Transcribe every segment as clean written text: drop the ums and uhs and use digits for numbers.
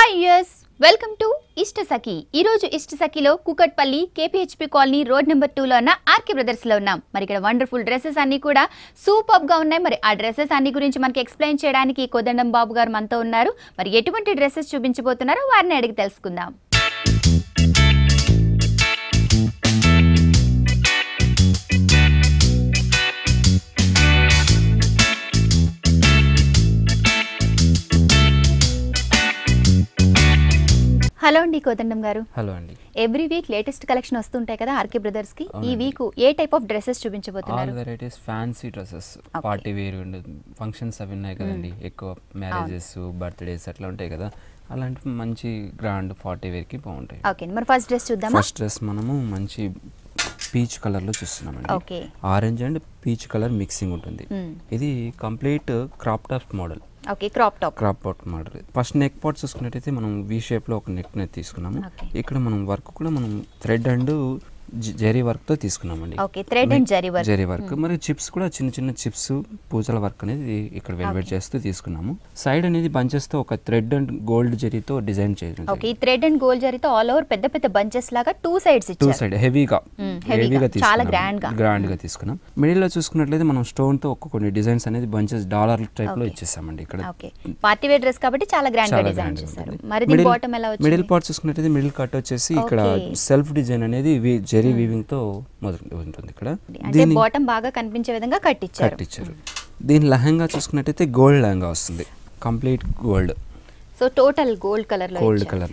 Hi yous welcome to Ishtasakhi. ఈ రోజు ఇష్టసఖిలో Kukatpally KPHP colony road number 2లో ఉన్న ఆర్కే బ్రదర్స్ లో ఉన్నాం. మరి ఇక్కడ వండర్ఫుల్ డ్రెస్సెస్ అన్ని కూడా సూపర్ గా ఉన్నాయి. మరి ఆ డ్రెస్సెస్ అన్ని గురించి మనకి ఎక్స్ప్లెయిన్ చేయడానికి కోదండం బాబు గారు మనతో ఉన్నారు. మరి ఎటువంటి డ్రెస్సెస్ చూపించబోతున్నారో వారిని అడిగి తెలుసుకుందాం. హలో అండి కోదండం గారు. హలో అండి. ఎవ్రీ వీక్ లేటెస్ట్ కలెక్షన్ వస్తుంటాయి కదా ఆర్కే బ్రదర్స్ కి. ఈ వీక్ ఏ టైప్ ఆఫ్ డ్రెస్సెస్ చూపించబోతున్నారు? All varieties fancy dresses, party wear functions అవి ఉన్నాయి కదండి, ఎక్కువ మ్యారేజెస్ బర్త్డేస్ అట్లా ఉంటాయి కదా, అలాంటి మంచి గ్రాండ్ పార్టీ వేర్ కి బాగుంటాయి. ఓకే, మరి ఫస్ట్ డ్రెస్ చూద్దామా? ఫస్ట్ డ్రెస్ మనము మంచి పీచ్ కలర్ లో చూస్తున్నామండి. Orange and peach colour mixing ఉంటుంది. ఇది complete crop top model. Okay, crop top model. First neck part చూసుకున్నట్టయితే మనం వి షేప్ లో ఒక నెక్ తీసుకున్నాము. ఇక్కడ మనం వర్క్ కూడా మనం థ్రెడ్ అండ్ జరీ వర్క్ తో తీసుకున్నామండి. Okay, thread and zari work. మరి చిప్స్ కూడా చిన్న చిన్న చిప్స్ పూజల వర్క్ అనేది ఇక్కడ వెల్వెట్ చేస్తూ తీసుకున్నాము. సైడ్ అనేది బంచెస్ తో ఒక థ్రెడ్ అండ్ గోల్డ్ జరీతో డిజైన్ చేసాము. ఓకే, ఈ థ్రెడ్ అండ్ గోల్డ్ జరీతో ఆల్ ఓవర్ పెద్ద పెద్ద బంచెస్ లాగా టూ సైడ్ హెవీగా చాలా గ్రాండ్ గా తీసుకున్నాం. మిడిల్ లో చూసుకున్నట్లయితే మనం స్టోన్ తో కొన్ని డిజైన్స్ అనేది బంచెస్ డాలర్ టైప్ లో ఇచ్చేసామండి. ఇక్కడ పార్టీ వేర్ డ్రెస్ కాబట్టి చాలా గ్రాండ్ గా డిజైన్ చేశారు. మరి దీని బాటమ్ ఎలా వచ్చింది? మిడిల్ పార్ట్ చూసుకున్నట్లయితే మిడిల్ కట్ వచ్చేసి ఇక్కడ సెల్ఫ్ డిజైన్ అనేది జరీ వీవింగ్ తో ఉంటుంది. ఇక్కడ దీని బాటమ్ బాగా కనిపించే విధంగా కట్ ఇచ్చారు. దీని లెహంగా చూసుకున్నట్టయితే గోల్డ్ లెహంగా వస్తుంది, complete gold. So total gold colour లో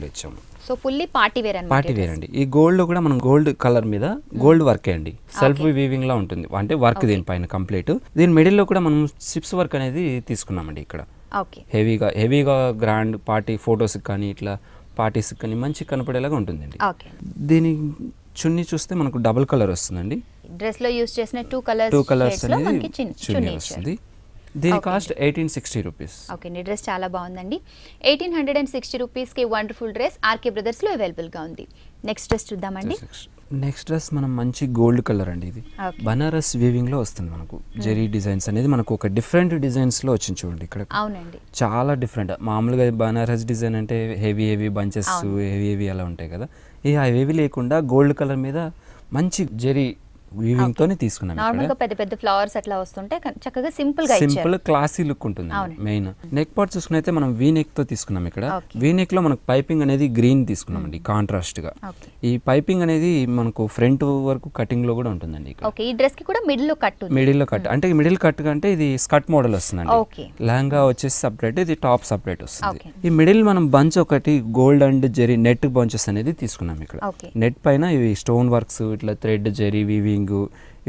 ఇచ్చాము. సో ఫుల్లీ పార్టీ వేర్ అండి. ఈ గోల్డ్ లో కూడా మనం గోల్డ్ కలర్ మీద గోల్డ్ వర్క్ అండి, సెల్ఫ్ వీవింగ్ లా ఉంటుంది, అంటే వర్క్ దీనిపైన కంప్లీట్. దీని మిడిల్ లో కూడా మనం సిప్స్ వర్క్ అనేది తీసుకున్నామండి. ఇక్కడ హెవీగా గ్రాండ్ పార్టీ ఫొటోస్ కానీ ఇట్లా పార్టీస్ కానీ మంచి కనపడేలాగా ఉంటుందండి. దీని చున్నీ చూస్తే మనకు డబుల్ కలర్ వస్తుందండి. డ్రెస్ లో యూస్ చేసిన టూ కలర్స్ అనేది చున్నీ వస్తుంది. దీని కాస్ట్ 1860 రూపీస్. ఓకే, నీ డ్రెస్ చాలా బాగుందండి. 1860 రూపీస్ కి వండర్ఫుల్ డ్రెస్ ఆర్కే బ్రదర్స్ లో అవైలబుల్ గా ఉంది. నెక్స్ట్ డ్రెస్ చూద్దామండి. నెక్స్ట్ డ్రెస్ మనం మంచి గోల్డ్ కలర్ అండి. ఇది బనారస్ వీవింగ్ లో వస్తుంది మనకు. జెరీ డిజైన్స్ అనేది మనకు ఒక డిఫరెంట్ డిజైన్స్ లో వచ్చింది చూడండి. ఇక్కడ అవునండి, చాలా డిఫరెంట్. మామూలుగా బనారస్ డిజైన్ అంటే హెవీ బంచెస్ హెవీ అలా ఉంటాయి కదా, అవి లేకుండా గోల్డ్ కలర్ మీద మంచి జెరీ వీవింగ్ తోనే తీసుకున్నాం. నార్మల్ గా పెద్ద పెద్ద ఫ్లవర్స్ అట్లా వస్తుంటే చక్కగా సింపుల్ క్లాసీ లుక్ ఉంటుంది. మెయిన్ నెక్ పార్ట్ చూసుకున్నైతే మనం వీ నెక్ తో తీసుకున్నాం. ఇక్కడ వీ నెక్ లో మనకు పైపింగ్ అనేది గ్రీన్ తీసుకున్నామండి, కాంట్రాస్ట్ గా. ఈ పైపింగ్ అనేది మనకు ఫ్రంట్ వరకు కటింగ్ లో కూడా ఉంటుందండి. ఈ డ్రెస్ కి కూడా మిడిల్ లో కట్ అంటే మిడిల్ కట్ అంటే ఇది స్కర్ట్ మోడల్ వస్తుందండి. లెహంగా వచ్చేసి సపరేట్, ఇది టాప్ సపరేట్ వస్తుంది. ఈ మిడిల్ మనం బంచ్ ఒకటి gold and zari net bunches అనేది తీసుకున్నాం. ఇక్కడ నెట్ పైన ఇవి స్టోన్ వర్క్స్ ఇట్లా థ్రెడ్ జెరీ వీవింగ్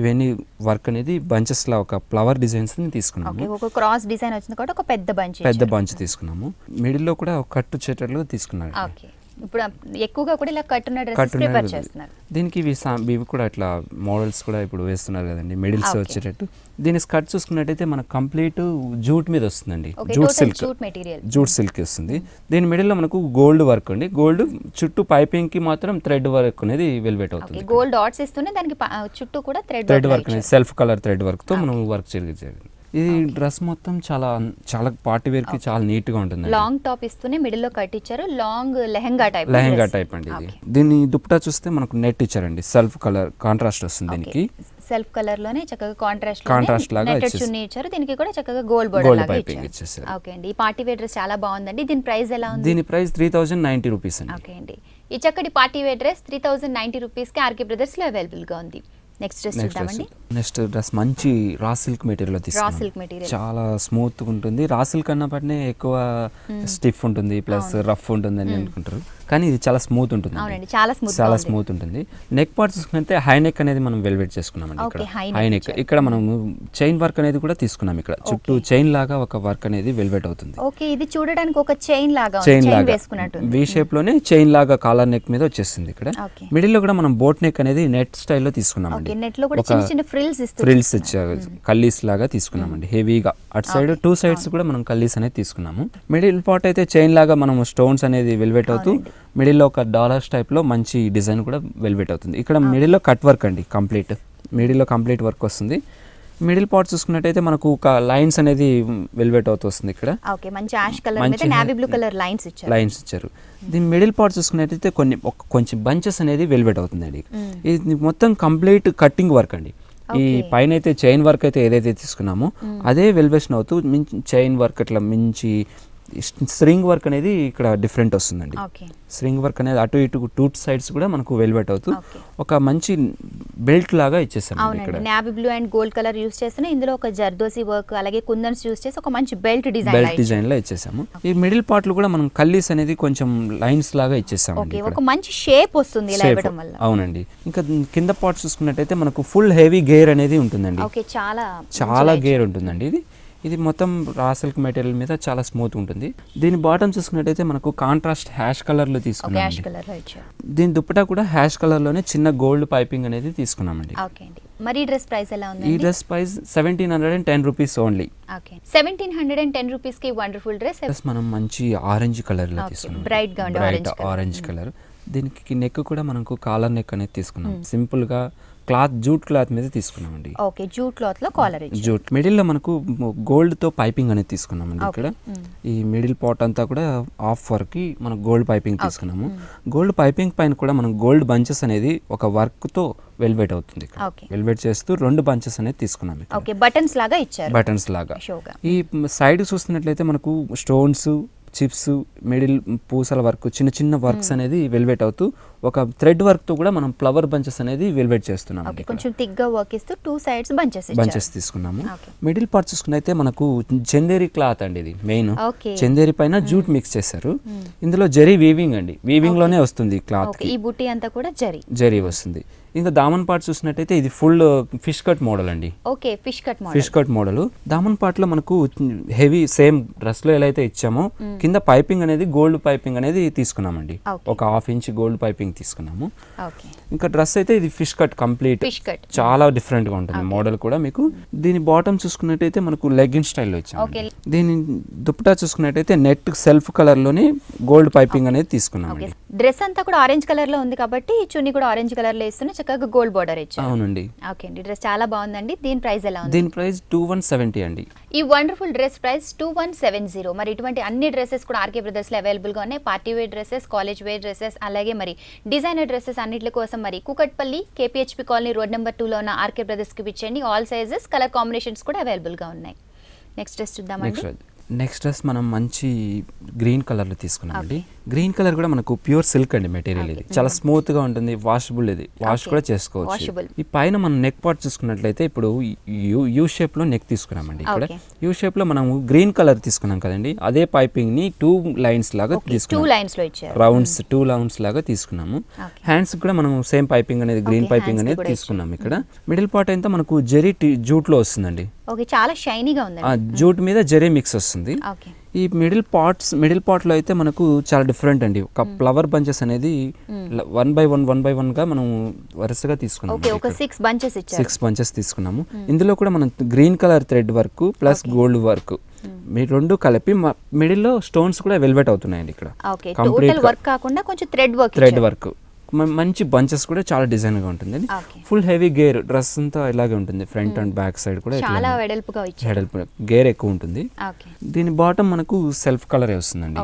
ఇవన్నీ వర్క్ అనేది బంచెస్ లా ఒక ఫ్లవర్ డిజైన్స్ ని తీసుకున్నాము. ఒక క్రాస్ డిజైన్ వచ్చింది కాబట్టి ఒక పెద్ద బంచ్ తీసుకున్నాము. మిడిల్ లో కూడా ఒక కట్ వచ్చేటట్లు తీసుకున్నాము. ఇప్పుడు ఎక్కువగా కూడా ఇలా కట్ ఉన్న డ్రెస్ ప్రిఫర్ చేస్తున్నారు. దీనికి ఇవి కూడా అట్లా మోడల్స్ కూడా ఇప్పుడు వేస్తున్నారు కదండి, మిడిల్స్ వచ్చేటట్టు. దీని స్కర్ట్ చూసుకున్నట్టయితే మనకు కంప్లీట్ జూట్ మీద వస్తుందండి, జూట్ సిల్క్ వస్తుంది. దీని మిడిల్ లో మనకు గోల్డ్ వర్క్ అండి. గోల్డ్ చుట్టూ పైపింగ్ కి మాత్రం థ్రెడ్ వర్క్ అనేది వెల్వెట్ అవుతుంది. గోల్డ్ డాట్స్ ఇస్తూనే దానికి చుట్టూ కూడా థ్రెడ్ వర్క్ అనేది సెల్ఫ్ కలర్ థ్రెడ్ వర్క్ తో మనం వర్క్ చేయాలి. ఇది డ్రెస్ మొత్తం చాలా పార్టీ వేర్ కి చాలా నీట్ గా ఉంటుంది. లాంగ్ టాప్ ఇస్తూనే మిడిల్ లో కట్ ఇచ్చారు, లాంగ్ లెహంగా టైప్ అండి. ఇది దీని దుపట్టా చూస్తే మనకు నెట్ ఇచ్చారండి, సెల్ఫ్ కలర్ కాంట్రాస్ట్ వస్తుంది. దీనికి సెల్ఫ్ కలర్ లోనే చక్కగా కాంట్రాస్ట్ లాగా చున్నీ ఇచ్చారు. దీనికి కూడా చక్కగా గోల్డ్ పైపింగ్ ఇచ్చేసారు. ఓకే అండి, ఈ పార్టీ వేర్ డ్రెస్ చాలా బాగుందండి. దీని ప్రైస్ ఎలా ఉంది? దీని ప్రైస్ 3090 రూపీస్ అండి. ఓకే అండి, ఈ చక్కటి పార్టీ వేర్ డ్రెస్ 3090 రూపీస్ కి ఆర్కే బ్రదర్స్ లో అవైలబుల్ గా ఉంది. నెక్స్ట్ డ్రెస్ మంచి రా సిల్క్ మెటీరియల్ తీసుకున్నాం. చాలా స్మూత్ ఉంటుంది. రా సిల్క్ అన్నప్పటినే ఎక్కువ స్టిఫ్ ఉంటుంది, ప్లస్ రఫ్ ఉంటుంది అని అనుకుంటారు, కానీ ఇది చాలా స్మూత్ ఉంటుంది. చాలా స్మూత్ ఉంటుంది. నెక్ పార్ట్ చూసుకుంటే హై నెక్ అనేది మనం వెల్వెట్ చేసుకున్నామండి. ఇక్కడ హై నెక్, ఇక్కడ మనం చైన్ వర్క్ అనేది కూడా తీసుకున్నాం. ఇక్కడ చుట్టూ చైన్ లాగా ఒక వర్క్ అనేది వెల్వెట్ అవుతుంది. ఇది చూడడానికి ఒక చైన్ లాగా వి షేప్ లోనే చైన్ లాగా కాలర్ నెక్ మీద వచ్చేస్తుంది. ఇక్కడ మిడిల్ లో కూడా మనం బోట్ నెక్ అనేది నెట్ స్టైల్లో తీసుకున్నామండి. ఫ్రిల్స్ కల్లీస్ లాగా తీసుకున్నామండి, హెవీగా. అటు సైడ్ టూ సైడ్స్ కూడా మనం కల్లీస్ అనేది తీసుకున్నాము. మిడిల్ పార్ట్ అయితే చైన్ లాగా మనం స్టోన్స్ అనేది వెల్వెట్ అవుతూ మిడిల్ లో ఒక డాలర్స్ టైప్ లో మంచి డిజైన్ కూడా వెల్వెట్ అవుతుంది. ఇక్కడ మిడిల్ లో కట్ వర్క్ అండి, మిడిల్ లో కంప్లీట్ వర్క్ వస్తుంది. మిడిల్ పార్ట్ చూసుకున్నట్టయితే మనకు ఒక లైన్స్ అనేది వెల్వెట్ అవుతూ వస్తుంది ఇక్కడ. ఓకే, మంచి యాష్ కలర్ మీద నేవీ బ్లూ కలర్ లైన్స్ ఇచ్చారు. దీని మిడిల్ పార్ట్ చూసుకున్నట్టయితే కొంచెం బంచెస్ అనేది వెల్వెట్ అవుతుందండి. ఇది మొత్తం కంప్లీట్ కట్టింగ్ వర్క్ అండి. ఈ పైన అయితే చైన్ వర్క్ అయితే ఏదైతే తీసుకున్నామో అదే వెల్వేషన్ అవుతూ చైన్ వర్క్ అట్లా మించి స్ట్రింగ్ వర్క్ అనేది ఇక్కడ డిఫరెంట్ వస్తుందండి. స్ట్రింగ్ వర్క్ అనేది అటు ఇటు 2 సైడ్స్ కూడా మనకు వెల్వెట్ అవుతూ ఒక మంచి బెల్ట్ లాగా ఇచ్చేసాం. ఇక్కడ navy blue and gold colour use చేసిన ఇందులో ఒక జర్దోసి వర్క్ అలాగే కుందన్స్ యూస్ చేసి ఒక మంచి బెల్ట్ డిజైన్ లో ఇచ్చేసాము. ఈ మిడిల్ పార్ట్ లో కూడా మనం కల్లీస్ అనేది కొంచెం లైన్స్ లాగా ఇచ్చేసాము. ఒక మంచి షేప్ వస్తుంది ఇలా ఇవ్వడం వల్ల. అవునండి. ఇంకా కింద పార్ట్ చూసుకున్నట్టయితే మనకు ఫుల్ హెవీ గేర్ అనేది ఉంటుందండి. చాలా గేర్ ఉంటుందండి. ఇది మొత్తం రా సిల్క్ మెటీరియల్ మీద చాలా స్మూత్ ఉంటుంది. దీని బాటమ్ చూసుకున్నట్టయితే మనకు కాంట్రాస్ట్ హ్యాష్ కలర్ లో తీసుకున్నాం. దీని దుప్పటా కూడా హ్యాష్ కలర్ లోనే చిన్న గోల్డ్ పైపింగ్ అనేది తీసుకున్నామండి. మరి ఈ డ్రెస్ ప్రైస్ ఎలా ఉంది? ఈ dress price 1710 rupees only. 1710 rupees కి వండర్ఫుల్ డ్రెస్. మనం మంచి ఆరెంజ్ కలర్ లో తీసుకున్నాం. Bright orange colour. దీనికి నెక్ కూడా మనకు కాలర్ నెక్ అనేది తీసుకున్నాం. సింపుల్ గా జూట్ క్లాత్ మీద తీసుకున్నామండి. జూట్ క్లాత్ లో కాలర్ జూట్ మిడిల్ లో మనకు గోల్డ్ తో పైపింగ్ అనేది తీసుకున్నామండి. ఇక్కడ ఈ మిడిల్ పార్ట్ అంతా కూడా హాఫ్ వర్క్ కి మనం గోల్డ్ పైపింగ్ తీసుకున్నాము. గోల్డ్ పైపింగ్ పైన కూడా మనం గోల్డ్ బంచెస్ అనేది ఒక వర్క్ తో వెల్వెట్ అవుతుంది. వెల్వెట్ చేస్తూ 2 బంచెస్ అనేది తీసుకున్నాం. బటన్స్ లాగా ఇచ్చారు. బటన్స్ లాగా. ఈ సైడ్ చూస్తున్నట్లయితే మనకు స్టోన్స్, చిప్స్, మిడిల్ పూసల వర్క్, చిన్న చిన్న వర్క్స్ అనేది వెల్వెట్ అవుతూ ఒక థ్రెడ్ వర్క్ తో కూడా మనం ఫ్లవర్ బంచెస్ అనేది వెల్వెట్ చేస్తున్నాం. కొంచెం థిక్ గా వర్క్ ఇస్తూ 2 సైడ్స్ బంచెస్ తీసుకున్నాము. మిడిల్ పార్ట్ చూసుకున్నైతే మనకు చందేరి క్లాత్ అండి. ఇది మెయిన్ చందేరి పైన జూట్ మిక్స్ చేశారు. ఇందులో జరీ వీవింగ్ అండి. వీవింగ్ లోనే వస్తుంది క్లాత్. ఈ బుట్టి అంతా కూడా జరీ వస్తుంది. ఇంకా దామన్ పార్ట్ చూసినట్టయితే ఇది ఫుల్ ఫిష్ కట్ మోడల్ అండి. Fish cut model. దామన్ పార్ట్ లో మనకు హెవీ సేమ్ డ్రెస్ లో ఎలా అయితే ఇచ్చామో కింద పైపింగ్ అనేది గోల్డ్ పైపింగ్ అనేది తీసుకున్నామండి. ఒక 1/2 ఇంచ్ గోల్డ్ పైపింగ్ తీసుకున్నాము. ఇంకా డ్రెస్ అయితే ఇది ఫిష్ కట్ కంప్లీట్ చాలా డిఫరెంట్ గా ఉంటుంది మోడల్ కూడా. మీకు దీని బాటమ్ చూసుకున్నట్టయితే మనకు లెగ్గిన్ స్టైల్లో ఇచ్చాము. దీని దుప్పటా చూసుకున్నట్టయితే నెట్ సెల్ఫ్ కలర్ లోనే గోల్డ్ పైపింగ్ అనేది తీసుకున్నాము. డ్రెస్ అంతా కూడా ఆరెంజ్ కలర్ లో ఉంది కాబట్టి చున్నీ కూడా ఆరెంజ్ కలర్ లో ఇస్తున్నా చక్కగా గోల్డ్ బోర్డర్ ఇచ్చారు. అవునండి. ఓకే అండి, డ్రెస్ చాలా బాగుందండి. దీని ప్రైస్ ఎలా ఉంది? దీని ప్రైస్ 2170 అండి. ఈ వండర్ఫుల్ డ్రెస్ ప్రైస్ 2170. మరి ఇటువంటి అన్ని డ్రెస్సెస్ కూడా ఆర్కే బ్రదర్స్ లో అవైలబుల్ గా ఉన్నాయి. Party wear dresses, college wear dresses, అలాగే మరి డిజైనర్ డ్రెస్సెస్ అన్నిటి కోసం మరి Kukatpally KPHB colony road number 2 లో ఉన్న ఆర్కే బ్రదర్స్ కి విచ్చేయండి. ఆల్ సైజెస్, కలర్ కాంబినేషన్స్ కూడా అవైలబుల్ గా ఉన్నాయి. నెక్స్ట్ డ్రెస్ చూద్దామండి. నెక్స్ట్ డ్రెస్ మనం మంచి గ్రీన్ కలర్ లో తీసుకున్నామండి. గ్రీన్ కలర్ కూడా మనకు ప్యూర్ సిల్క్ అండి మెటీరియల్. ఇది చాలా స్మూత్ గా ఉంటుంది. వాషబుల్. ఇది వాష్ కూడా చేసుకోవచ్చు. ఈ పైన మనం నెక్ పార్ట్ చూసుకున్నట్లయితే ఇప్పుడు యూ షేప్ లో నెక్ తీసుకున్నామండి. ఇక్కడ యూ షేప్ లో మనం గ్రీన్ కలర్ తీసుకున్నాం కదండి. అదే పైపింగ్ ని 2 లైన్స్ లాగా తీసుకున్నాం. రౌండ్స్ 2 లైన్స్ లాగా తీసుకున్నాము. హ్యాండ్స్ కూడా మనం సేమ్ పైపింగ్ అనేది గ్రీన్ పైపింగ్ అనేది తీసుకున్నాం. ఇక్కడ మిడిల్ పార్ట్ అయితే మనకు జరీ జూట్ లో వస్తుందండి. చాలా షైనీగా ఉంది. జూట్ మీద జరీ మిక్స్ వస్తుంది. ఈ మిడిల్ పార్ట్ లో అయితే మనకు చాలా డిఫరెంట్ అండి. ఒక ఫ్లవర్ బంచెస్ అనేది 1 by 1 గా మనం వరుసగా తీసుకున్నాము. 6 బంచెస్ తీసుకున్నాము. ఇందులో కూడా మనం green colour thread work plus gold work మీ 2 కలిపి మిడిల్ లో స్టోన్స్ కూడా వెల్వెట్ అవుతున్నాయండి. ఇక్కడ కంప్లీట్ వర్క్ కాకుండా కొంచెం థ్రెడ్ వర్క్ మంచి బంచెస్ కూడా చాలా డిజైన్ గా ఉంటుంది. ఫుల్ హెవీ గేర్ డ్రెస్ అంతా ఇలాగే ఉంటుంది. ఫ్రంట్ అండ్ బ్యాక్ సైడ్ కూడా చాలా వెడల్పు గేర్ ఎక్కువ ఉంటుంది. దీని బాటమ్ మనకు సెల్ఫ్ కలర్ వస్తుందండి.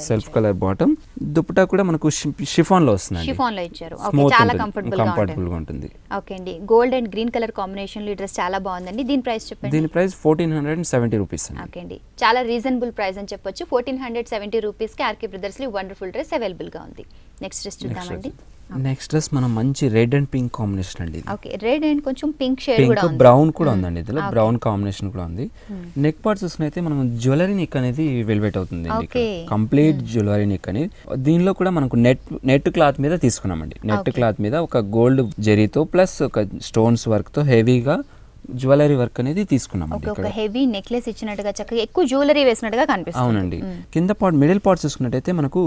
Self colour bottom. దుపట్టా కూడా మనకు షిఫాన్ లో వస్తుందండి. కంఫర్టబుల్ గా ఉంటుంది. Gold and green colour combination లో ఈ డ్రెస్ చాలా బాగుందండి. దీని ప్రైస్ చెప్పండి. దీని ప్రైస్ 1470 రూపీస్. చాలా రీజనబుల్ ప్రైస్ అని చెప్పొచ్చు. 1470 రూపీస్ కి ఆర్కే బ్రదర్స్ లో వండర్ఫుల్ డ్రెస్ అవైలబుల్ గా ఉంది. నెక్స్ట్ డ్రెస్ చూద్దామండి. నెక్స్ట్ డ్రెస్ మనం మంచి రెడ్ అండ్ పింక్ కాంబినేషన్ అండి. రెడ్ అండ్ కొంచెం పింక్ షేడ్ కూడా ఉంది. బ్రౌన్ కూడా ఉందండి. ఇందులో బ్రౌన్ కాంబినేషన్ కూడా ఉంది. నెక్ పార్ట్ చూసుకున్నైతే మనం జ్యువెలరీ నెక్ అనేది వెల్వెట్ అవుతుంది. కంప్లీట్ జ్యువెలరీ నెక్ అనేది. దీనిలో కూడా మనకు నెట్ క్లాత్ మీద తీసుకున్నామండి. నెట్ క్లాత్ మీద ఒక గోల్డ్ జరీతో ప్లస్ ఒక స్టోన్స్ వర్క్ తో హెవీగా జ్యువెలరీ వర్క్ అనేది తీసుకున్నాం. ఒక హెవీ నెక్లెస్ ఇచ్చినట్టుగా చక్కగా ఎక్కువ జ్యువెలరీ వేసినట్టుగా కనిపిస్తుంది. అవునండి. కింద పార్ట్ మిడిల్ పార్ట్ చూసుకున్నట్టయితే మనకు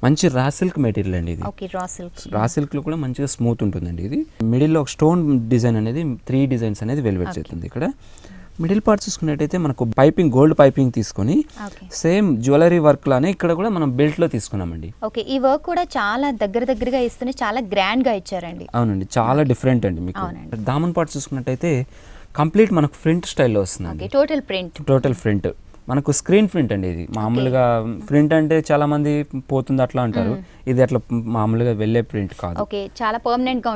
మంచి రా సిల్క్ మెటీరియల్ అండి. ఇది రా సిల్క్ లో కూడా మంచిగా స్మూత్ ఉంటుందండి. ఇది మిడిల్ లో ఒక స్టోన్ డిజైన్ అనేది 3 డిజైన్స్ అనేది వెల్వెట్ చేస్తుంది. ఇక్కడ మిడిల్ పార్ట్ చూసుకున్నట్టయితే మనకు పైపింగ్ గోల్డ్ పైపింగ్ తీసుకొని సేమ్ జ్యువెలరీ వర్క్ లానే ఇక్కడ కూడా మనం బెల్ట్ లో తీసుకున్నామండి. ఈ వర్క్ కూడా చాలా దగ్గరగా ఇస్తూనే చాలా గ్రాండ్ గా ఇచ్చారండి. అవునండి, చాలా డిఫరెంట్ అండి. మీకు దామన్ పార్ట్ చూసుకున్నట్టయితే కంప్లీట్ మనకు ప్రింట్ స్టైల్లో వస్తుంది. టోటల్ ప్రింట్ మనకు స్క్రీన్ ప్రింట్ అండి. ఇది మామూలుగా ప్రింట్ అంటే చాలా మంది పోతుంది అట్లా అంటారు, ఇది అట్లా మామూలుగా వెళ్ళే ప్రింట్ కాదు, చాలా పర్మనెంట్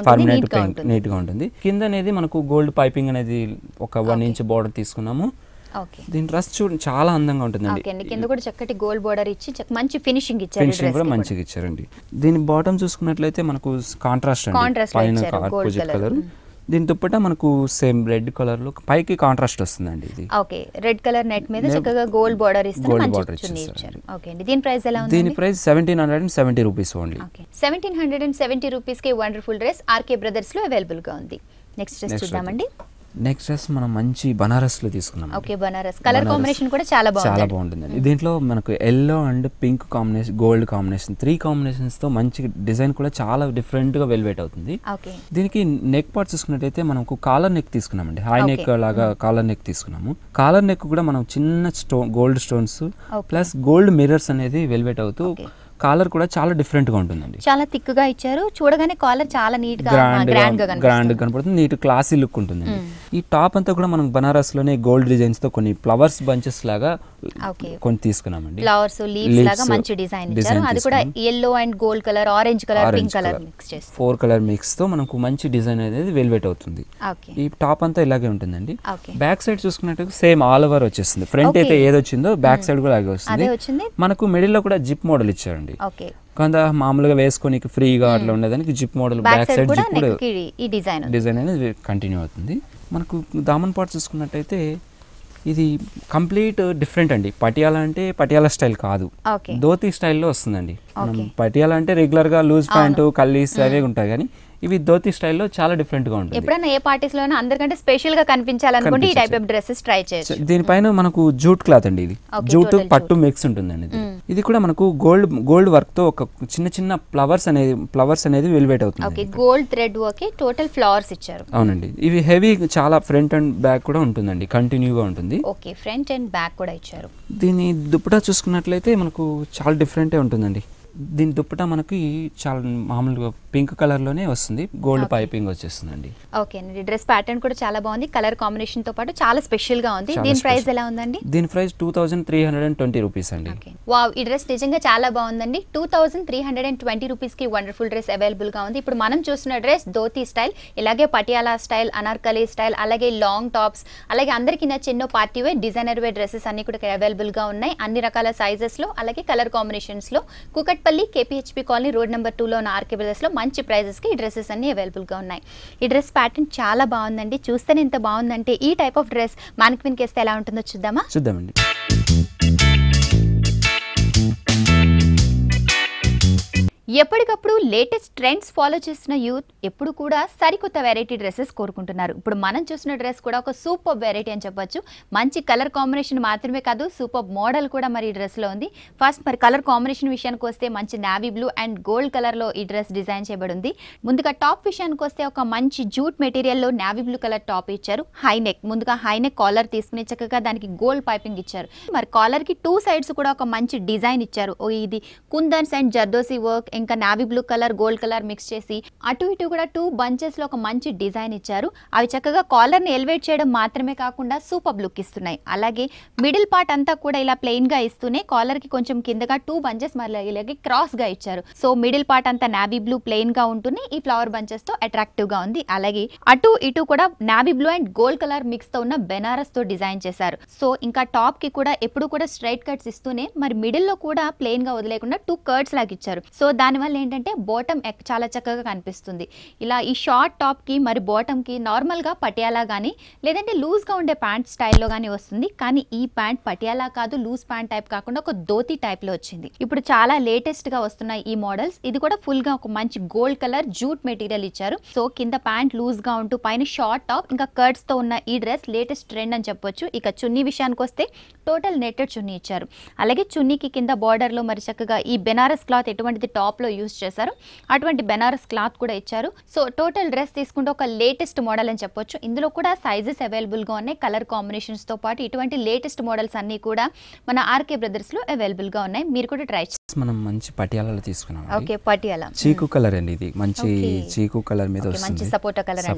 నీట్ గా ఉంటుంది. కింద అనేది మనకు గోల్డ్ పైపింగ్ అనేది ఒక 1 ఇంచ్ బోర్డర్ తీసుకున్నాము. దీని డ్రెస్ చూడండి చాలా అందంగా ఉంటుందండి. కింద కూడా చక్కటి గోల్డ్ బోర్డర్ ఇచ్చి మంచి ఫినిషింగ్ ఇచ్చారు, మంచిగా ఇచ్చారండి. దీని బాటమ్ చూసుకున్నట్లయితే మనకు కాంట్రాస్ట్ అండి, పైన ఆపోజిట్ కలర్. దీని దుప్పట మనకు సేమ్ రెడ్ కలర్ లో పైకి కాంట్రాస్ట్ వస్తుందండి. ఇది రెడ్ కలర్ నెట్ మీద చక్కగా గోల్డ్ బోర్డర్ ఇచ్చారు. దీని ప్రైస్ ఎలా ఉంది? దీని ప్రైస్ 1770 రూపీస్ ఓన్లీ. 1770 రూపీస్ కి వండర్ఫుల్ డ్రెస్ ఆర్కే బ్రదర్స్ లో అవైలబుల్ గా ఉంది. నెక్స్ట్ డ్రెస్ చూద్దామండి. నెక్స్ట్ డ్రెస్ మనం మంచి బనారస్ లో తీసుకున్నాం. బనారస్ కలర్ కాంబినేషన్ కూడా చాలా బాగుంటుందండి. దీంట్లో మనకు yellow and pink combination, gold combination, 3 combinations తో మంచి డిజైన్ కూడా చాలా డిఫరెంట్ గా వెల్వేట్ అవుతుంది. దీనికి నెక్ పార్ట్ చూసుకున్నట్టయితే మనకు కాలర్ నెక్ తీసుకున్నామండి, హై నెక్ లాగా కాలర్ నెక్ తీసుకున్నాము. కాలర్ నెక్ కూడా మనం చిన్న gold stones plus gold mirrors అనేది వెల్వేట్ అవుతూ కాలర్ కూడా చాలా డిఫరెంట్ గా ఉంటుందండి. చాలా థిక్ గా ఇచ్చారు, చూడగానే కాలర్ చాలా నీట్ గా గ్రాండ్ గా కనపడుతుంది, నీట్ క్లాసీ లుక్ ఉంటుంది. ఈ టాప్ అంతా కూడా మనం బనారస్ లోనే గోల్డ్ డిజైన్స్ తో కొన్ని ఫ్లవర్స్ బంచెస్ లాగా కొన్ని తీసుకున్నామండి. ఫ్లవర్స్ లీవ్స్ లాగా మంచి డిజైన్ ఇచ్చారు. అది కూడా yellow and gold colour, orange colour, pink colour mix చేసి 4 కలర్ మిక్స్ తో మనకు మంచి డిజైన్ అనేది వెల్వెట్ అవుతుంది. ఈ టాప్ అంతా ఇలాగే ఉంటుందండి. బ్యాక్ సైడ్ చూసుకున్నట్టు సేమ్ ఆల్ ఓవర్ వచ్చేస్తుంది. ఫ్రంట్ అయితే ఏదొచ్చిందో బ్యాక్ సైడ్ కూడా అలాగే వస్తుంది. మనకు మిడిల్ లో కూడా జిప్ మోడల్ ఇచ్చారండి. కొంత మామూలుగా వేసుకొని ఫ్రీగా అట్లా ఉండేదానికి zip model back side zip కూడా ఈ డిజైన్ అనేది కంటిన్యూ అవుతుంది. మనకు దామన్ పార్ట్ చూసుకున్నట్టయితే ఇది కంప్లీట్ డిఫరెంట్ అండి. పటియాలా అంటే పటియాలా స్టైల్ కాదు, ధోతి స్టైల్లో వస్తుందండి. పటియాలా అంటే రెగ్యులర్ గా లూజ్ ప్యాంటు, కల్లీస్ అవే ఉంటాయి, కానీ ఇవి ధోతి స్టైల్లో చాలా డిఫరెంట్ గా ఉంటుంది. ఎప్పుడైనా ఏ పార్టీస్ లో అందరికంటే స్పెషల్ గా కనిపించాలనుకుంటే ఈ టైప్ ఆఫ్ డ్రెస్సెస్ ట్రై చేయొచ్చు. దీనిపైన మనకు జూట్ క్లాత్ అండి, ఇది జూట్ పట్టు మిక్స్ ఉంటుందండి. ఇది కూడా మనకు గోల్డ్ వర్క్ తో ఒక చిన్న ఫ్లవర్స్ అనేది వెల్వేట్ అవుతుంది. Gold thread work total flowers ఇచ్చారు. అవునండి. ఇవి హెవీ చాలా ఫ్రంట్ అండ్ బ్యాక్ కూడా ఉంటుందండి, కంటిన్యూగా ఉంటుంది. ఫ్రంట్ అండ్ బ్యాక్ కూడా ఇచ్చారు. దీని దుప్పటా చూసుకున్నట్లయితే మనకు చాలా డిఫరెంటే ఉంటుందండి. దీని దుప్పటా మనకి చాలా మామూలుగా పింక్ కలర్ లోనే వస్తుంది, గోల్డ్ పైపింగ్ వచ్చేస్తుందండి. డ్రెస్ ప్యాటర్న్ కూడా చాలా బాగుంది, కలర్ కాంబినేషన్ తో పాటు చాలా స్పెషల్ గా ఉంది. దీని ప్రైస్ ఎలా ఉందండి? దీని ప్రైస్ 2320 రూపీస్ అండి. వావ్, ఈ డ్రెస్ నిజంగా చాలా బాగుందండి. 2320 రూపీస్ కి వండర్ఫుల్ డ్రెస్ అవైలబుల్ గా ఉంది. ఇప్పుడు మనం చూస్తున్న డ్రెస్ ధోతి స్టైల్, ఇలాగే పటియాలా స్టైల్, అనార్కలి స్టైల్, అలాగే లాంగ్ టాప్స్, అలాగే అందరికి నచ్చిన party wear, designer wear dresses అన్ని కూడా అవైలబుల్ గా ఉన్నాయి. అన్ని రకాల సైజెస్ లో, అలాగే కలర్ కాంబినేషన్స్ లో. Kukatpally KPHP colony road number 2 లో ఉన్న ఆర్కే బ్రదర్స్ లో మంచి ప్రైజెస్ కి ఈ డ్రెస్సెస్ అన్ని అవైలబుల్ గా ఉన్నాయి. ఈ డ్రెస్ ప్యాటర్న్ చాలా బాగుందండి. చూస్తేనే ఎంత బాగుందంటే ఈ టైప్ ఆఫ్ డ్రెస్ మానిక్విన్ కేస్తే ఎలా ఉంటుందో చూద్దామండి. ఎప్పటికప్పుడు లేటెస్ట్ ట్రెండ్స్ ఫాలో చేస్తున్న యూత్ ఎప్పుడు కూడా సరికొత్త వెరైటీ డ్రెస్సెస్ కోరుకుంటున్నారు. ఇప్పుడు మనం చూసిన డ్రెస్ కూడా ఒక సూపర్ వెరైటీ అని చెప్పొచ్చు. మంచి కలర్ కాంబినేషన్ మాత్రమే కాదు, సూపర్ మోడల్ కూడా మరి ఈ డ్రెస్లో ఉంది. ఫస్ట్ మరి కలర్ కాంబినేషన్ విషయానికి వస్తే మంచి నావీ బ్లూ అండ్ గోల్డ్ కలర్లో ఈ డ్రెస్ డిజైన్ చేయబడి ఉంది. ముందుగా టాప్ విషయానికి వస్తే ఒక మంచి జూట్ మెటీరియల్లో నావీ బ్లూ కలర్ టాప్ ఇచ్చారు. హై నెక్, ముందుగా హై నెక్ కాలర్ తీసుకుని చక్కగా దానికి గోల్డ్ పైపింగ్ ఇచ్చారు. మరి కాలర్కి 2 సైడ్స్ కూడా ఒక మంచి డిజైన్ ఇచ్చారు. ఇది కుందన్స్ అండ్ జర్దోసి వర్క్, ఇంకా navy blue colour, gold colour mix చేసి అటు ఇటు కూడా 2 బంచెస్ లో ఒక మంచి డిజైన్ ఇచ్చారు. అవి చక్కగా కాలర్ ని ఎలివేట్ చేయడం మాత్రమే కాకుండా సూపర్ లుక్ ఇస్తున్నాయి. అలాగే మిడిల్ పార్ట్ అంతా కూడా ఇలా ప్లెయిన్ గా ఇస్తూనే కాలర్ కి కొంచెం కిందగా 2 బంచెస్ ఇలాగే క్రాస్ గా ఇచ్చారు. సో మిడిల్ పార్ట్ అంతా నావీ బ్లూ ప్లెయిన్ గా ఉంటుంది, ఈ ఫ్లవర్ బంచెస్ తో అట్రాక్టివ్ గా ఉంది. అలాగే అటు ఇటు కూడా navy blue and gold colour mix తో ఉన్న బెనారస్ తో డిజైన్ చేశారు. సో ఇంకా టాప్ కి కూడా ఎప్పుడు కూడా స్ట్రైట్ కట్స్ ఇస్తూనే మరి మిడిల్ లో కూడా ప్లెయిన్ గా వదిలేకుండా 2 కర్ట్స్ లాగా ఇచ్చారు. సో దానివల్ల ఏంటంటే బాటమ్ చాలా చక్కగా కనిపిస్తుంది. ఇలా ఈ షార్ట్ టాప్ కి మరి బాటమ్ కి నార్మల్ గా పటియాలా గానీ లేదంటే లూజ్ గా ఉండే ప్యాంట్ స్టైల్లో గానీ వస్తుంది. కానీ ఈ ప్యాంట్ పటియాలా కాదు, లూజ్ ప్యాంట్ టైప్ కాకుండా ఒక ధోతి టైప్ లో వచ్చింది. ఇప్పుడు చాలా లేటెస్ట్ గా వస్తున్నాయి ఈ మోడల్స్. ఇది కూడా ఫుల్ గా ఒక మంచి గోల్డ్ కలర్ జూట్ మెటీరియల్ ఇచ్చారు. సో కింద ప్యాంట్ లూజ్ గా ఉంటూ పైన షార్ట్ టాప్ ఇంకా కర్ట్స్ తో ఉన్న ఈ డ్రెస్ లేటెస్ట్ ట్రెండ్ అని చెప్పొచ్చు. ఇక చున్నీ విషయానికి వస్తే టోటల్ నెట్టెడ్ చున్నీ ఇచ్చారు. అలాగే చున్నీకి కింద బార్డర్ లో మరి చక్కగా ఈ బెనారస్ క్లాత్ ఎటువంటిది టాప్ లో యూజ్ చేశారు, అటువంటి బెనారస్ క్లాత్ కూడా ఇచ్చారు. సో టోటల్ డ్రెస్ తీసుకుంటే ఒక లేటెస్ట్ మోడల్ అని చెప్పొచ్చు. ఇందులో కూడా సైజెస్ అవైలబుల్ గా ఉన్నాయి. కలర్ కాంబినేషన్స్ తో పాటు ఇటువంటి లేటెస్ట్ మోడల్స్ అన్ని కూడా మన ఆర్కే బ్రదర్స్ లో అవైలబుల్ గా ఉన్నాయి. మీరు కూడా ట్రై మనం మంచి పటియాలలో తీసుకున్నాం. ఓకే, పటియాలా చీకు కలర్ అండి, ఇది మంచి చీకు కలర్ మీద వస్తుంది. సపోటా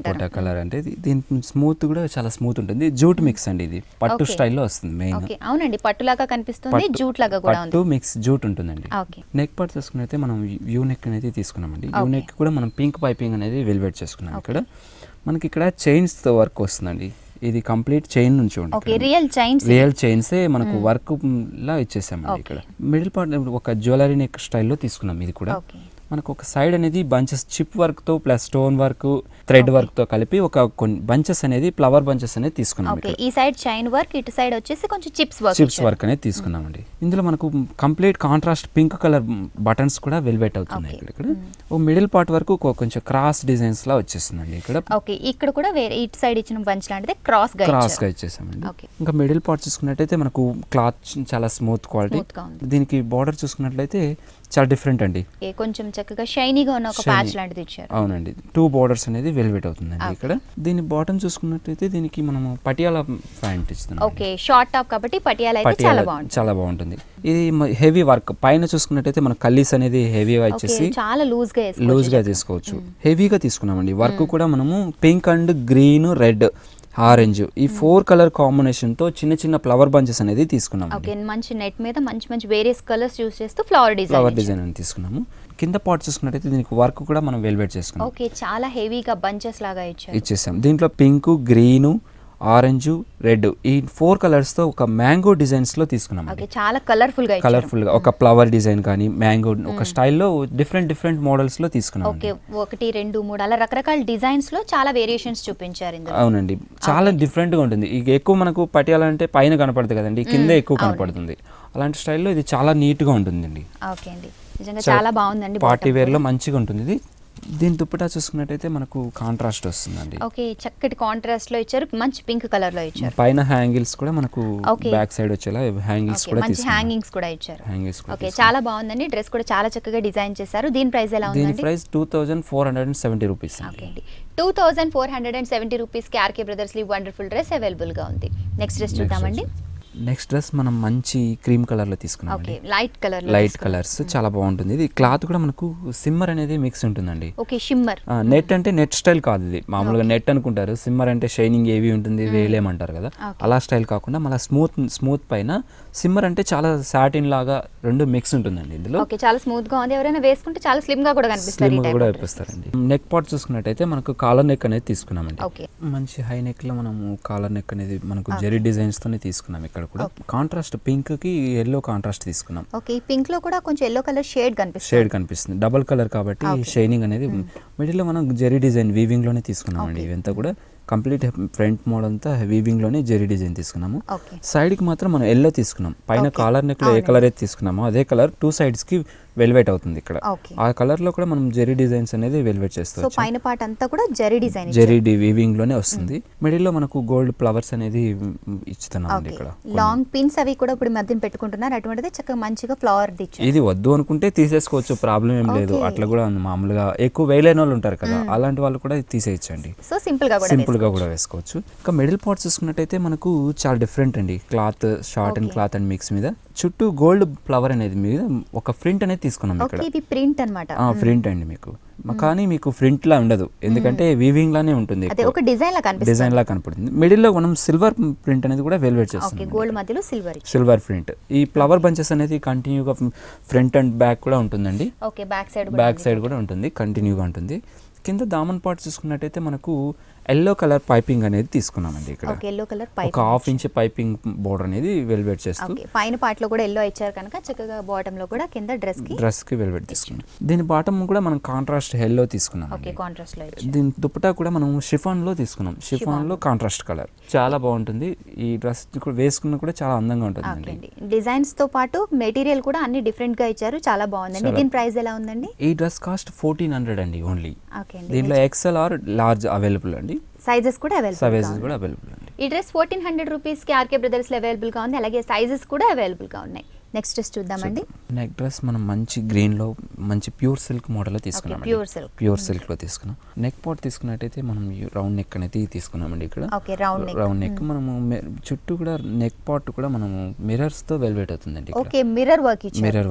కలర్ అంటే దీని స్మూత్ కూడా చాలా స్మూత్ ఉంటుంది. జూట్ మిక్స్ అండి, ఇది పట్టు స్టైల్లో వస్తుంది మెయిన్. అవునండి, పట్టులాగా కనిపిస్తుంది, జూట్ లాగా కూడా ఉంది. పట్టు మిక్స్ జూట్ ఉంటుందండి. నెక్ పార్ట్ తీసుకున్నైతే మనం యూ నెక్ అనేది తీసుకున్నామండి. యూ నెక్ కూడా మనం పింక్ పైపింగ్ అనేది వెల్వెట్ చేసుకున్నాం. ఇక్కడ మనకి ఇక్కడ చైన్స్ తో వర్క్ వస్తుందండి. ఇది కంప్లీట్ చైన్ నుంచి ఓకే, రియల్ చైన్స్ మనకు వర్క్ లా ఇచ్చేసామండి. ఇక్కడ మిడిల్ పార్ట్ ఒక జ్యువెలరీ నెక్ స్టైల్లో తీసుకున్నాం. ఇది కూడా మనకు ఒక సైడ్ అనేది బంచెస్ చిప్ వర్క్ తో plus stone work thread work తో కలిపి ఒక కొన్ని బంచెస్ అనేది ఫ్లవర్ బంచెస్ అనేది తీసుకున్నాం. ఈ సైడ్ చైన్ వర్క్, ఇటు సైడ్ వచ్చేసి కొంచెం చిప్స్ వర్క్ అనేది తీసుకున్నామండి. ఇందులో మనకు complete contrast pink colour buttons కూడా వెల్వెట్ అవుతున్నాయి. ఇక్కడ ఓ మిడిల్ పార్ట్ వరకు కొంచెం క్రాస్ డిజైన్స్ లా వచ్చేస్తుందండి. ఇక్కడ కూడా వేరే ఇటు సైడ్ ఇచ్చిన బంచ్ లాంటిది క్రాస్ గా ఇచ్చేసామండి. ఇంకా మిడిల్ పార్ట్ చూసుకున్నట్టయితే మనకు క్లాత్ చాలా స్మూత్ క్వాలిటీ. దీనికి బార్డర్ చూసుకున్నట్లయితే చాలా డిఫరెంట్ అండి, కొంచెం చక్కగా షైనీగా ఉన్న ఒక ప్యాచ్ లాంటిది ఇచ్చారు. అవునండి, 2 బోర్డర్స్ అనేది వెల్వెట్ అవుతుందండి. ఇక్కడ దీని బాటమ్ చూసుకున్నట్లయితే దీనికి మనము పటియాలా ప్యాంట్ ఇస్తున్నాం. ఓకే, షార్ట్ టాప్ కాబట్టి పటియాలా అయితే చాలా బాగుంటుంది. ఇది హెవీ వర్క్ పైన చూసుకున్నట్టయితే మన కల్లీస్ అనేది హెవీగా ఇచ్చేసి చాలా లూజ్ గా తీసుకోవచ్చు. హెవీగా తీసుకున్నామండి. వర్క్ కూడా మనము pink and green, red, orange ఈ 4 కలర్ కాంబినేషన్ తో చిన్న చిన్న ఫ్లవర్ బంచెస్ అనేది తీసుకున్నాం. ఓకే, మంచి నెట్ మీద మంచి వేరియస్ కలర్స్ యూస్ చేస్తూ ఫ్లవర్ డిజైన్ అని తీసుకున్నాము. కింద పార్ట్ చూసుకున్నట్టయితే దీనికి వర్క్ కూడా మనం వెల్వెట్ చేసుకున్నాం. ఓకే, చాలా హెవీగా బంచెస్ లాగా ఇచ్చేసాం. దీంట్లో పింక్, గ్రీన్, ఆరెంజ్, రెడ్ ఈ 4 కలర్స్ తో ఒక మ్యాంగో డిజైన్స్ లో తీసుకున్నాం. చాలా కలర్ఫుల్ గా ఒక ఫ్లవర్ డిజైన్ కానీ మ్యాంగో ఒక స్టైల్లో డిఫరెంట్ మోడల్స్ లో తీసుకున్నాం. ఓకే, 1 2 3 అలా రకరకాల డిజైన్స్ లో చాలా వేరియేషన్స్ చూపించారు ఇందులో. అవునండి, చాలా డిఫరెంట్ గా ఉంటుంది. ఇక ఎక్కువ మనకు పటియాలంటే పైన కనపడుతుంది కదండి, కింద ఎక్కువ కనపడుతుంది. అలాంటి స్టైల్లో ఇది చాలా నీట్ గా ఉంటుందండి. ఓకే అండి, నిజంగా చాలా బాగుందండి. పార్టీ వేర్ లో మంచిగా ఉంటుంది ఇది. దీని దుప్పటా చూసుకున్నట్టయితే మనకు కాంట్రాస్ట్ వస్తుందండి. ఓకే, చక్కటి కాంట్రాస్ట్ లో ఇచ్చారు, మంచి పింక్ కలర్ లో ఇచ్చారు. పైన హ్యాంగిల్స్ కూడా మనకు బ్యాక్ సైడ్ వచ్చేలా హ్యాంగిల్స్ కూడా మంచి హ్యాంగింగ్స్ కూడా ఇచ్చారు. ఓకే, చాలా బాగుందండి. డ్రెస్ కూడా చాలా చక్కగా డిజైన్ చేశారు. దీని ప్రైస్ ఎలా ఉందండి? దీని ప్రైస్ 2470 రూపీస్. ఓకే అండి, 2470 రూపీస్ కి ఆర్కే బ్రదర్స్ లి వండర్ఫుల్ డ్రెస్ అవైలబుల్ గా ఉంది. నెక్స్ట్ డ్రెస్ చూద్దామండి. నెక్స్ట్ డ్రెస్ మనం మంచి క్రీమ్ కలర్ లో తీసుకున్నాం. ఓకే, లైట్ కలర్స్ చాలా బాగుంటుంది. ఇది క్లాత్ కూడా మనకు సిమ్మర్ అనేది మిక్స్ ఉంటుందండి. ఓకే, షిమ్మర్ నెట్ అంటే నెట్ స్టైల్ కాదు, ఇది మామూలుగా నెట్ అనుకుంటారు. సిమ్మర్ అంటే షైనింగ్ ఏవి ఉంటుంది, వేలేమంటారు కదా, అలా స్టైల్ కాకుండా మళ్ళీ స్మూత్ పైన సిమ్మర్ అంటే చాలా సాటిన్ లాగా రెండు మిక్స్ ఉంటుందండి ఇందులో. ఓకే, చాలా స్మూత్ గా ఉంది. ఎవరైనా వేసుకుంటే చాలా స్లిమ్ గా కూడా కనిపిస్తారండి. నెక్ పార్ట్ చూసుకున్నట్టయితే మనకు కాలర్ నెక్ అనేది తీసుకున్నామండి. మంచి హై నెక్ లో మనము కాలర్ నెక్ అనేది మనకు జెరీ డిజైన్స్ తోనే తీసుకున్నాం. ఇక్కడ కూడా కాంట్రాస్ట్ పింక్ కి ఎల్లో కాంట్రాస్ట్ తీసుకున్నాం. ఓకే, పింక్ లో కూడా కొంచెం ఎల్లో కలర్ షేడ్ కనిపిస్తుంది. డబుల్ కలర్ కాబట్టి షైనింగ్ అనేది మిడిల్ లో మనం జెరీ డిజైన్ వీవింగ్ లోనే తీసుకున్నాం అండి. ఇవంతా కూడా కంప్లీట్ ఫ్రంట్ మోడల్ అంతా వీవింగ్ లోనే జెరీ డిజైన్ తీసుకున్నాము. సైడ్ కి మాత్రం మనం ఎల్లో తీసుకున్నాం. పైన కాలర్ నెక్ లో ఏ కలర్ అయితే తీసుకున్నామో అదే కలర్ 2 సైడ్స్ కి వెల్వెట్ అవుతుంది. ఇక్కడ ఆ కలర్ లో కూడా మనం జెరీ డిజైన్స్ అనేది వెల్వెట్ చేస్తాం. పైన పార్ట్ అంతా కూడా జెరీ డిజైన్ వీవింగ్ లోనే వస్తుంది. మిడిల్ లో మనకు గోల్డ్ ఫ్లవర్స్ అనేది ఇస్తున్నాం. ఇక్కడ లాంగ్ పిన్స్ అవి కూడా ఇప్పుడు మధ్యన పెట్టుకుంటున్నారు. అటువంటిది చక్కగా మంచిగా ఫ్లవర్ ఇచ్చారు. ఇది వద్దు అనుకుంటే తీసేసుకోవచ్చు, ప్రాబ్లం ఏం లేదు. అట్లా కూడా మామూలుగా ఎక్కువ వేయలేని వాళ్ళు ఉంటారు కదా, అలాంటి వాళ్ళు కూడా తీసేయచ్చండి. సో సింపుల్ గా కూడా వేసుకోవచ్చు. ఇంకా మిడిల్ పార్ట్ చూసుకున్నట్టయితే మనకు చాలా డిఫరెంట్ అండి. Cloth short and cloth and mix మీద చుట్టూ గోల్డ్ ఫ్లవర్ అనేది మీద ఒక ప్రింట్ అనేది తీసుకున్నాం. ఇక్కడ ఇది ప్రింట్ అన్నమాట. ప్రింట్ అండి మీకు, కానీ మీకు ప్రింట్ లా ఉండదు, ఎందుకంటే వీవింగ్ లానే ఉంటుంది. ఒక డిజైన్ లా కనపడుతుంది. మిడిల్ లో మనం సిల్వర్ ప్రింట్ అనేది కూడా వెల్వెట్ చేస్తాం. గోల్డ్ మధ్యలో సిల్వర్ ప్రింట్. ఈ ఫ్లవర్ బంచెస్ అనేది కంటిన్యూగా ఫ్రంట్ అండ్ బ్యాక్ కూడా ఉంటుందండి. బ్యాక్ సైడ్ కూడా ఉంటుంది, కంటిన్యూగా ఉంటుంది. కింద దామన్ పార్ట్ చూసుకున్నట్టయితే మనకు ఎల్లో కలర్ పైపింగ్ అనేది తీసుకున్నామండి. ఇక్కడ ఒక 1/2 ఇంచ్ పైపింగ్ బోర్డర్ అనేది వెల్వెట్ చేస్తూ పైన పార్ట్ లో కూడా ఎల్లో ఇచ్చారు కనుక చక్కగా బాటమ్ లో కూడా కింద డ్రెస్ కి వెల్వెట్ తీసుకున్నాం. దీని బాటమ్ కూడా మనం కాంట్రాస్ట్ ఎల్లో తీసుకున్నాం. దీని దుపట్టా కూడా మనం షిఫాన్ లో తీసుకున్నాం. షిఫాన్ లో కాంట్రాస్ట్ కలర్ చాలా బాగుంటుంది. ఈ డ్రెస్ వేసుకున్న కూడా చాలా అందంగా ఉంటుంది. డిజైన్స్ తో పాటు మెటీరియల్ కూడా అన్ని డిఫరెంట్ గా ఇచ్చారు, చాలా బాగుందండి. దీని ప్రైస్ ఎలా ఉందండి? ఈ డ్రెస్ కాస్ట్ 1400 అండి ఓన్లీ. దీనిలో ఎక్సెల్ ఆర్ లార్జ్ అవైలబుల్ అండి. సైజెస్ కూడా అవైలబుల్ అండి. ఈ డ్రెస్ 1400 రూపీస్ కి ఆర్కే బ్రదర్స్ లో అవైలబుల్ గా ఉంది. అలాగే సైజెస్ కూడా అవైలబుల్ గా ఉన్నాయి. నెక్స్ట్ డ్రెస్ చూద్దామండి. నెక్ డ్రెస్ మనం మంచి గ్రీన్ లో మంచి ప్యూర్ సిల్క్ మోడల్ లో తీసుకున్నాం. ప్యూర్ సిల్క్ లో తీసుకున్నాం. నెక్ పార్ట్ తీసుకున్నట్టయితే మనం రౌండ్ నెక్ అనేది తీసుకున్నామండి. ఇక్కడ రౌండ్ నెక్ మనము చుట్టూ కూడా నెక్ పార్ట్ కూడా మనము మిర్రర్స్ తో వెల్వెట్ అవుతుందండి. మిర్రర్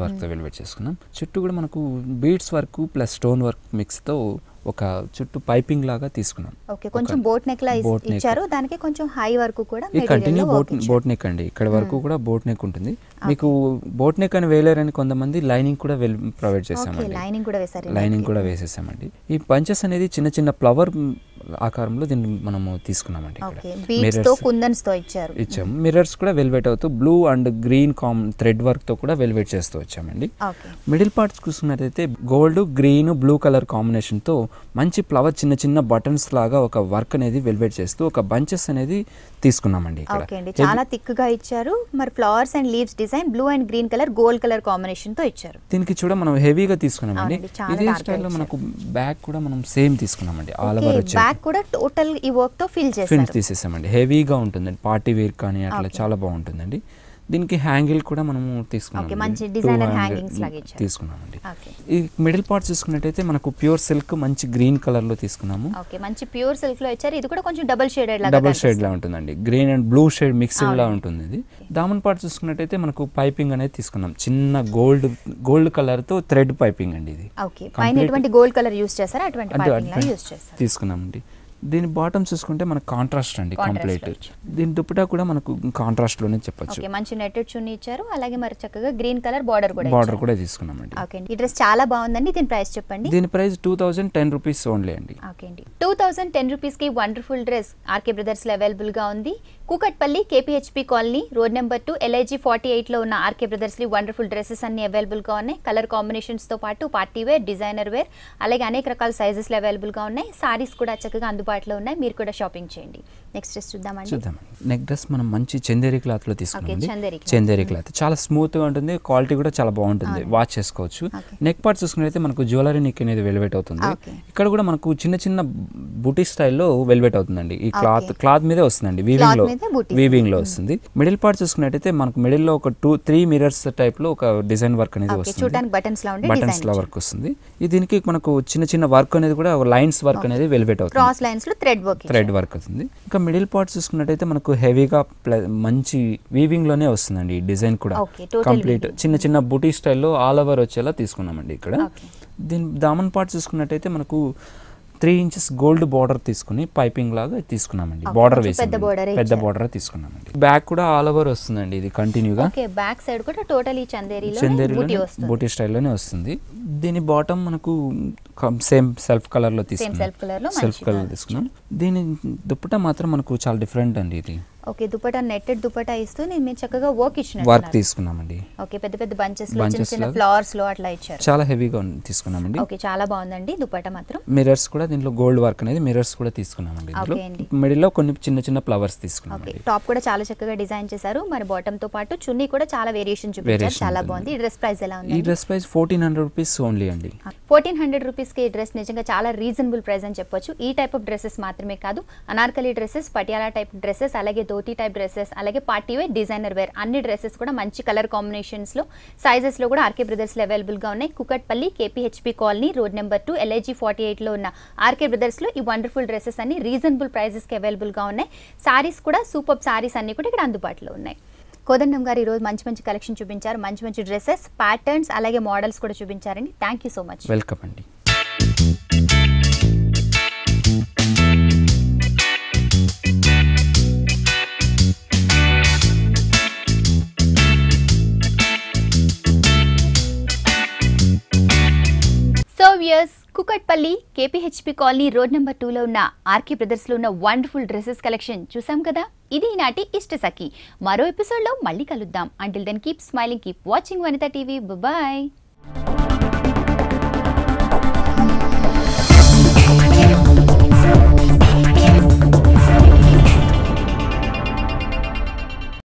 వర్క్ తో వెల్వెట్ చేసుకున్నాం. చుట్టూ కూడా మనకు beads work plus stone work mix తో ఒక చుట్టూ పైపింగ్ లాగా తీసుకున్నాం. కొంచెం బోట్ నెక్ లా ఇచ్చారు. దానికి కొంచెం హై వరకు కూడా కంటిన్యూ బోట్ నెక్ అండి. ఇక్కడ వరకు కూడా బోట్ నెక్ ఉంటుంది. మీకు బోట్ నెక్ అని వేయలేరని కొంతమంది లైనింగ్ కూడా ప్రొవైడ్ చేసామండి. లైనింగ్ కూడా వేసేసామండి. ఈ పంచెస్ అనేది చిన్న చిన్న ఫ్లవర్ ఆకారంలో దీన్ని మనము తీసుకున్నామండి. ఇచ్చాము. మిర్రర్స్ కూడా వెల్వెట్ అవుతూ blue and green thread work తో కూడా వెల్వెట్ చేస్తూ వచ్చామండి. మిడిల్ పార్ట్స్ చూసుకున్నట్టయితే gold green blue colour combination తో మంచి ఫ్లవర్ చిన్న చిన్న బటన్స్ లాగా ఒక వర్క్ అనేది వెల్వెట్ చేస్తూ ఒక బంచెస్ అనేది తీసుకున్నామండి. చాలా థిక్ గా ఇచ్చారు. మరి flowers and leaves design blue and green colour gold colour combination తో ఇచ్చారు. దీనికి చూడ మనం హెవీగా తీసుకున్నామండి. ఇదే స్టైల్లో మనకు బ్యాక్ కూడా మనం సేమ్ తీసుకున్నామండి. ఆల్ ఓవర్ వచ్చి బ్యాక్ కూడా టోటల్ ఈ వర్క్ తో ఫిల్ తీసేసామండి. హెవీగా ఉంటుందండి. పార్టీ వేర్ కానీ అట్లా చాలా బాగుంటుందండి. దీనికి హ్యాంగిల్ కూడా మనము తీసుకున్నామండి. ఈ మిడిల్ పార్ట్ చూసుకున్నట్టయితే మనకు ప్యూర్ సిల్క్ మంచి గ్రీన్ కలర్ లో తీసుకున్నాము. మంచి ప్యూర్ సిల్క్ లో ఇచ్చారు. ఇది కూడా కొంచెం డబుల్ షేడ్ లా ఉంటుందండి. Green and blue shade mixing లా ఉంటుంది. ఇది దామన్ పార్ట్ చూసుకున్నట్టయితే మనకు పైపింగ్ అనేది తీసుకున్నాం. చిన్న గోల్డ్ కలర్ తో థ్రెడ్ పైపింగ్ అండి. ఇది గోల్డ్ కలర్ యూస్ చేస్తారా? తీసుకున్నామండి. దీని బాటమ్ చూసుకుంటే మనకు కాంట్రాస్ట్ అండి. కంప్లీట్ దీని దుపట్టా కూడా మనకు కాంట్రాస్ట్ లోనే చెప్పొచ్చు. మంచి నెట్టెడ్ చున్నీ ఇచ్చారు. అలాగే మరి చక్కగా గ్రీన్ కలర్ బార్డర్ కూడా తీసుకున్నామండి. ఈ డ్రెస్ చాలా బాగుందండి. దీని ప్రైస్ చెప్పండి. దీని ప్రైస్ 2010 రూపీస్ ఓన్లీ అండి. 2010 రూపీస్ కి వండర్ఫుల్ డ్రెస్ ఆర్కే బ్రదర్స్ లో అవైలబుల్ గా ఉంది. Kukatpally KPHP colony road number 2 LIG 48 లో ఉన్న ఆర్కే బ్రదర్స్ లో వండర్ఫుల్ డ్రెస్సెస్ అన్ని అవైలబుల్ గా ఉన్నాయి. కలర్ కాంబినేషన్స్ తో పాటు పార్టీ వేర్, డిజైనర్ వేర్, అలాగే అనేక రకాల సైజెస్ లో అవైలబుల్ గా ఉన్నాయి. సారీస్ కూడా చక్కగా అందుబాటులో ఉన్నాయి. మీరు కూడా షాపింగ్ చేయండి. నెక్స్ట్ డ్రెస్ చూద్దామండి. నెక్ డ్రెస్ మనం మంచి చందేరి క్లాత్ లో తీసుకున్నామండి. చందేరి క్లాత్ చాలా స్మూత్ గా ఉంటుంది. క్వాలిటీ కూడా చాలా బాగుంటుంది. వాష్ చేసుకోవచ్చు. నెక్ పార్ట్ చూసుకున్నట్లయితే మనకు జ్యువెలరీ నెక్ అనేది వెల్వెట్ అవుతుంది. ఇక్కడ కూడా మనకు చిన్న చిన్న బూటీ స్టైల్లో వెల్వెట్ అవుతుందండి. ఈ క్లాత్ మీదే వస్తుందండి. వీవింగ్ లో వస్తుంది. మిడిల్ పార్ట్ చూసుకున్నట్టయితే మనకు మిడిల్ లో ఒక 2-3 మిర్రర్స్ టైప్ లో ఒక డిజైన్ వర్క్ అనేది వస్తుంది. బటన్స్ లా వర్క్ వస్తుంది. దీనికి మనకు చిన్న చిన్న వర్క్ అనేది కూడా లైన్స్ వర్క్ అనేది వెల్వెట్ అవుతుంది. క్రాస్ లైన్స్ లో థ్రెడ్ వర్క్ అవుతుంది. ఇంకా మిడిల్ పార్ట్ చూసుకున్నట్టయితే మనకు హెవీగా మంచి వీవింగ్ లోనే వస్తుందండి. ఈ డిజైన్ కూడా కంప్లీట్ చిన్న చిన్న బూటీ స్టైల్లో ఆల్ ఓవర్ వచ్చేలా తీసుకున్నామండి. ఇక్కడ దీని దామన్ పార్ట్ చూసుకున్నట్టయితే మనకు 3 inches గోల్డ్ బార్డర్ తీసుకుని పైపింగ్ లాగా తీసుకున్నామండి. బార్డర్ వేసి పెద్ద బార్డర్ తీసుకున్నామండి. బ్యాక్ కూడా ఆల్ ఓవర్ వస్తుందండి. ఇది కంటిన్యూగా బ్యాక్ సైడ్ కూడా టోటలీ చందేరిలో బూటీ స్టైల్లోనే వస్తుంది. దీని బాటమ్ మనకు సేమ్ సెల్ఫ్ కలర్ లో తీసుకున్నాం. దీని దుపట్టా మాత్రం మనకు చాలా డిఫరెంట్ అండి. ఇది దుపట్టా నెట్టెడ్ దుపట్టా ఇస్తూ మీరు చక్కగా వర్క్ తీసుకున్నామండి. పెద్ద పెద్ద బంచెస్ లో చిన్న చిన్న ఫ్లవర్స్ లో అట్లా ఇచ్చారు. చాలా హెవీగా తీసుకున్నామండి. చాలా బాగుందండి దుపట్టా మాత్రం. మిర్రర్స్ కూడా దీంట్లో గోల్డ్ వర్క్ అనేది మిర్రర్స్ కూడా తీసుకున్నామండి. మిడిల్ లో కొన్ని చిన్న చిన్న ఫ్లవర్స్ తీసుకున్నాం. టాప్ కూడా చాలా చక్కగా డిజైన్ చేశారు. మరి బాటమ్ తో పాటు చున్నీ కూడా చాలా వేరియేషన్ చూపించారు. చాలా బాగుంది. ఈ డ్రెస్ ప్రైస్ ఎలా ఉంది? ఈ డ్రెస్ ప్రైస్ 1400 రూపీస్ ఓన్లీ అండి. 1400 రూపీస్ కి ఈ డ్రెస్ నిజంగా చాలా రీజనబుల్ ప్రైస్ అని చెప్పొచ్చు. ఈ టైప్ ఆఫ్ డ్రెస్సెస్ మాత్రమే కాదు, Anarkali dresses, Patiala type dresses, అలాగే ధోతి టైప్ డ్రెస్సెస్, అలాగే పార్టీ వేర్, డిజైనర్ వేర్ అన్ని డ్రెస్సెస్ కూడా మంచి కలర్ కాంబినేషన్స్ లో సైజెస్ లో కూడా ఆర్కే బ్రదర్స్ లో అవైలబుల్ గా ఉన్నాయి. Kukatpally KPHP colony road number 2 LIG 48 లో ఉన్న ఆర్కే బ్రదర్స్ లో ఈ వండర్ఫుల్ డ్రెస్సెస్ అన్ని రీజనబుల్ ప్రైజెస్ కి అవైలబుల్ గా ఉన్నాయి. సారీస్ కూడా సూపర్ సారీస్ అన్ని కూడా ఇక్కడ అందుబాటులో ఉన్నాయి. కోదండం గారు ఈరోజు మంచి మంచి కలెక్షన్ చూపించారు. మంచి మంచి డ్రెస్సెస్, ప్యాటర్న్స్, అలాగే మోడల్స్ కూడా చూపించారండి. Thank you so much. Welcome అండి. Kukatpally KPHP colony road number 2 లో ఉన్న ఆర్కే బ్రదర్స్ లో ఉన్న వండర్ఫుల్ డ్రెస్సెస్ కలెక్షన్ చూసాం కదా. ఇది ఈనాటి ఇష్ట సఖి. మరో ఎపిసోడ్ లో మళ్ళీ కలుద్దాం. Until then keep smiling, keep watching Vanitha TV. Bye.